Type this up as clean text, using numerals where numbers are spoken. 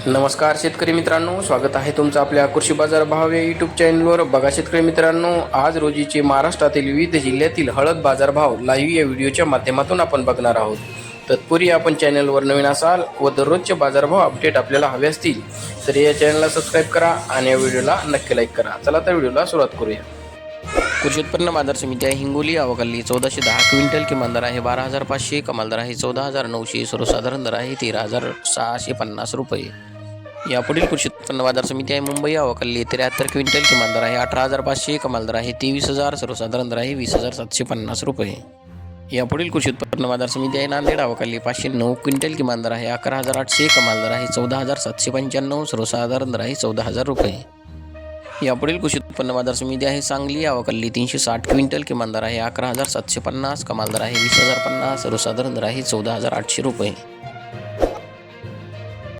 नमस्कार शेतकरी मित्रांनो, स्वागत आहे तुमचं आपल्या कृषी बाजार भाव या यूट्यूब चॅनलवर. बघा शेतकरी मित्रांनो, आज रोजीचे महाराष्ट्रातील विविध जिल्ह्यातील हळद बाजारभाव लाईव्ह या व्हिडिओच्या माध्यमातून आपण बघणार आहोत. तत्पूर्वी आपण चॅनलवर नवीन असाल व दररोजचे बाजारभाव अपडेट आपल्याला हवे असतील तर या चॅनलला सबस्क्राईब करा आणि या व्हिडिओला नक्की लाईक करा. चला तर व्हिडिओला सुरुवात करूया. कृषी उत्पन्न बाजार समिती आहे हिंगोली, आवकाली 1410 क्विंटल, किमान दर आहे 12,500, कमाल दर आहे 14,900, सर्वसाधारण दर आहे 13,650 रुपये. यापुढील कृषी उत्पन्न बाजार समिती आहे मुंबई, आवकाली 73 क्विंटल, किमान दर आहे 18,500, कमाल दर आहे 23,000, सर्वसाधारण दर आहे 20,750 रुपये. यापुढील कृषी उत्पन्न बाजार समिती आहे नांदेड, आवकाली 509 क्विंटल, किमान दर आहे 11,800, कमाल दर आहे 14,795, सर्वसाधारण दर आहे 14,000 रुपये. यापुढील कृषी उत्पन्न बाजार समिती आहे सांगली, आवकाली 360 क्विंटल, किमान दर आहे 11,750, कमाल दर आहे 20,050, सर्वसाधारण दर आहे 14,800 रुपये.